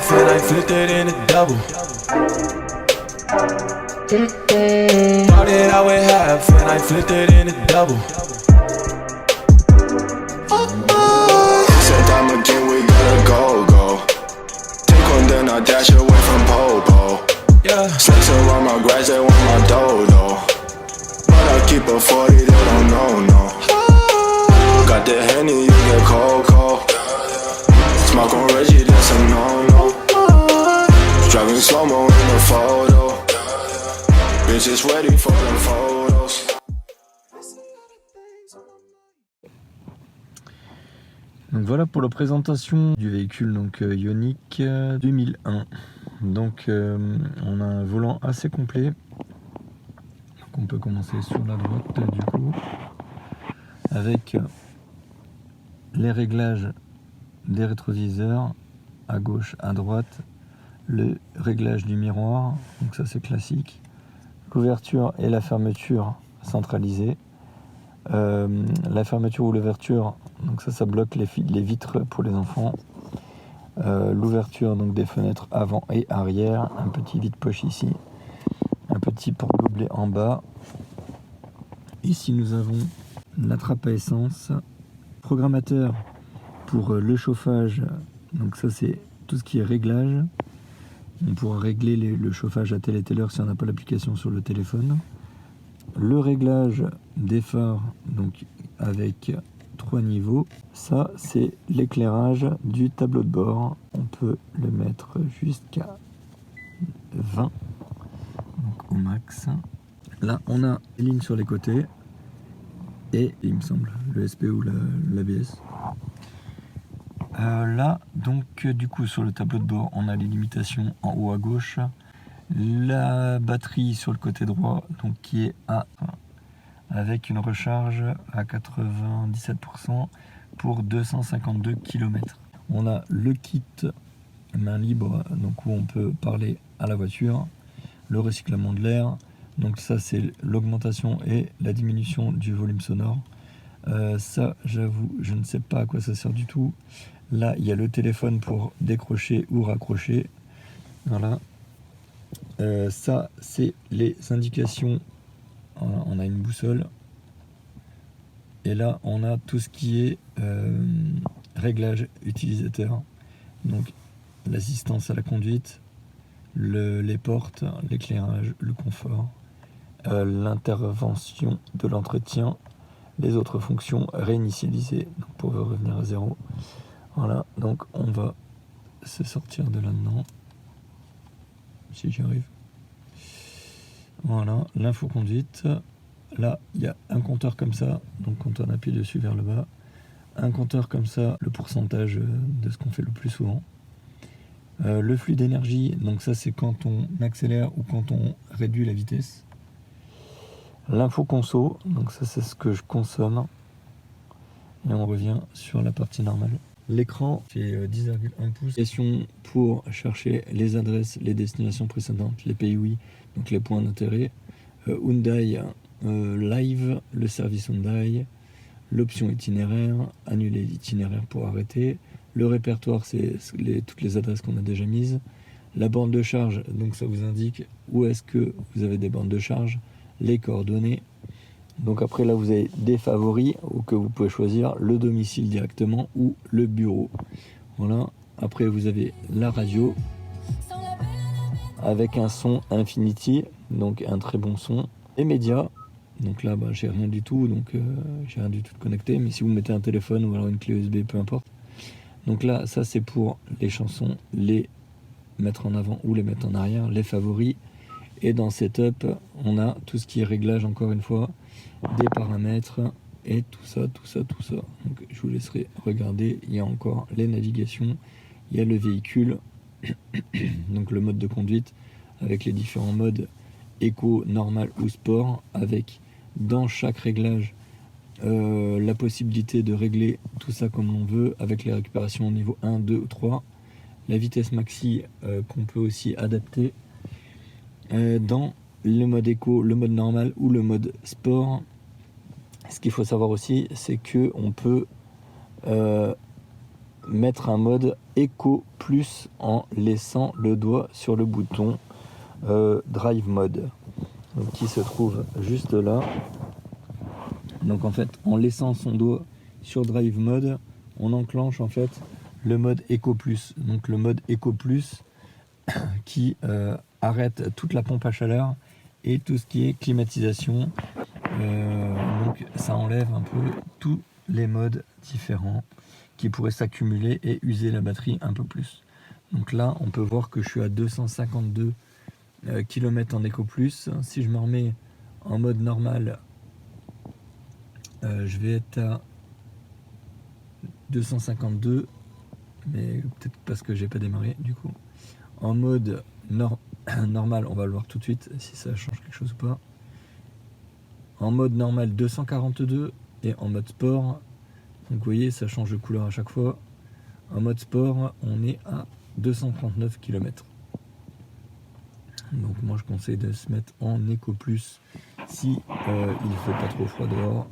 half and I flipped it in a double. Started out with half and I flipped it in a double. Said I'm a king, we gotta go. Take one, then I dash away from Popo. Yeah. Snakes around my grass, they want my dodo. But I keep a 40, they don't know. Got the Henny, you get cold. Smoke on Reggie, that's a no. Driving slow-mo in the photo. Bitches ready for the photos. Donc voilà pour la présentation du véhicule donc Ioniq 2001. Donc on a un volant assez complet. Donc on peut commencer sur la droite du coup avec les réglages des rétroviseurs à gauche, à droite, le réglage du miroir, donc ça c'est classique, l'ouverture et la fermeture centralisée. La fermeture ou l'ouverture, donc ça bloque les vitres pour les enfants. L'ouverture donc des fenêtres avant et arrière, un petit vide-poche ici, un petit porte-gobelet en bas. Ici nous avons la trappe à essence, programmateur pour le chauffage, donc ça c'est tout ce qui est réglage. On pourra régler le chauffage à telle et telle heure si on n'a pas l'application sur le téléphone. Le réglage des phares, donc avec 3 niveaux. Ça, c'est l'éclairage du tableau de bord. On peut le mettre jusqu'à 20, donc au max. Là, on a les lignes sur les côtés et, il me semble, le SP ou l'ABS. Là, donc, du coup, sur le tableau de bord, on a les limitations en haut à gauche. La batterie sur le côté droit, donc qui est avec une recharge à 97% pour 252 km. On a le kit main libre, donc où on peut parler à la voiture, le recyclement de l'air, donc ça c'est l'augmentation et la diminution du volume sonore. Ça, j'avoue, je ne sais pas à quoi ça sert du tout. Là, il y a le téléphone pour décrocher ou raccrocher. Voilà. Ça, c'est les indications. Voilà, on a une boussole. Et là, on a tout ce qui est réglage utilisateur. Donc, l'assistance à la conduite, les portes, l'éclairage, le confort, l'intervention de l'entretien, les autres fonctions réinitialisées donc pour revenir à zéro. Voilà, donc on va se sortir de là-dedans. Si j'y arrive. Voilà, l'infoconduite. Là, il y a un compteur comme ça, donc quand on appuie dessus vers le bas, un compteur comme ça, le pourcentage de ce qu'on fait le plus souvent. Le flux d'énergie, donc ça c'est quand on accélère ou quand on réduit la vitesse. L'info conso, donc ça c'est ce que je consomme. Et on revient sur la partie normale. L'écran fait 10,1 pouces. Question pour chercher les adresses, les destinations précédentes, les pays oui, donc les points d'intérêt. Hyundai Live, le service Hyundai, l'option itinéraire, annuler l'itinéraire pour arrêter. Le répertoire, c'est toutes les adresses qu'on a déjà mises. La borne de charge, donc ça vous indique où est-ce que vous avez des bornes de charge, les coordonnées. Donc après là vous avez des favoris ou que vous pouvez choisir le domicile directement ou le bureau. Voilà. Après vous avez la radio avec un son Infinity, donc un très bon son. Les médias, donc là j'ai rien du tout, donc j'ai rien du tout de connecté. Mais si vous mettez un téléphone ou alors une clé USB, peu importe. Donc là ça c'est pour les chansons, les mettre en avant ou les mettre en arrière, les favoris. Et dans Setup, on a tout ce qui est réglage, encore une fois, des paramètres et tout ça. Donc je vous laisserai regarder. Il y a encore les navigations, il y a le véhicule, donc le mode de conduite avec les différents modes éco, normal ou sport, avec dans chaque réglage la possibilité de régler tout ça comme l'on veut, avec les récupérations au niveau 1, 2 ou 3, la vitesse maxi qu'on peut aussi adapter. Dans le mode éco, le mode normal ou le mode sport. Ce qu'il faut savoir aussi, c'est que on peut mettre un mode Eco Plus en laissant le doigt sur le bouton Drive Mode, donc, qui se trouve juste là. Donc en fait, en laissant son doigt sur Drive Mode, on enclenche en fait le mode Eco Plus. Donc le mode Eco Plus qui arrête toute la pompe à chaleur et tout ce qui est climatisation. Donc ça enlève un peu tous les modes différents qui pourraient s'accumuler et user la batterie un peu plus. Donc là, on peut voir que je suis à 252 km en Eco Plus. Si je me remets en mode normal, je vais être à 252, mais peut-être parce que j'ai pas démarré du coup. En mode normal, on va le voir tout de suite si ça change quelque chose ou pas. En mode normal 242 et en mode sport, donc vous voyez ça change de couleur à chaque fois. En mode sport, on est à 239 km. Donc moi je conseille de se mettre en Eco Plus si il fait pas trop froid dehors,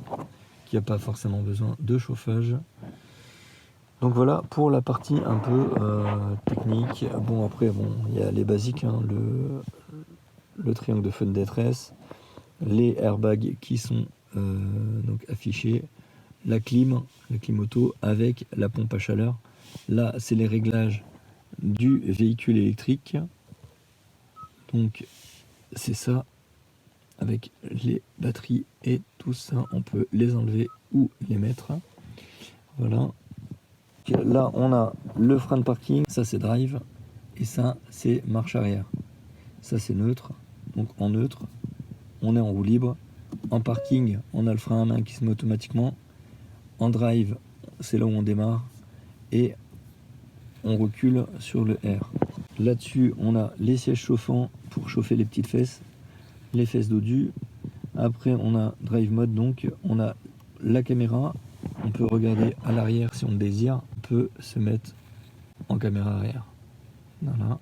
qu'il n'y a pas forcément besoin de chauffage. Donc voilà pour la partie un peu technique. Bon après il y a les basiques, hein, le triangle de feu de détresse, les airbags qui sont donc affichés, la clim auto avec la pompe à chaleur. Là c'est les réglages du véhicule électrique. Donc c'est ça, avec les batteries et tout ça, on peut les enlever ou les mettre. Voilà. Là on a le frein de parking, ça c'est drive, et ça c'est marche arrière. Ça c'est neutre, donc en neutre, on est en roue libre. En parking, on a le frein à main qui se met automatiquement. En drive, c'est là où on démarre, et on recule sur le R. Là-dessus, on a les sièges chauffants pour chauffer les petites fesses, les fesses dodues. Après, on a Drive Mode, donc on a la caméra. On peut regarder à l'arrière si on le désire. On peut se mettre en caméra arrière. Voilà.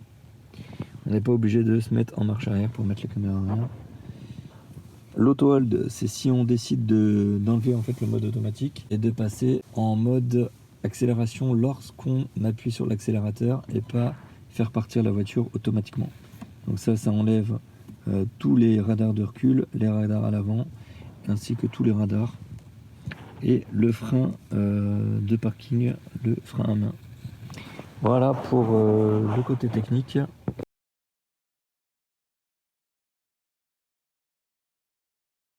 On n'est pas obligé de se mettre en marche arrière pour mettre la caméra arrière. L'auto-hold, c'est si on décide d'enlever en fait le mode automatique et de passer en mode accélération lorsqu'on appuie sur l'accélérateur et pas faire partir la voiture automatiquement. Donc ça enlève tous les radars de recul, les radars à l'avant, ainsi que tous les radars. Et le frein de parking, le frein à main. Voilà pour le côté technique.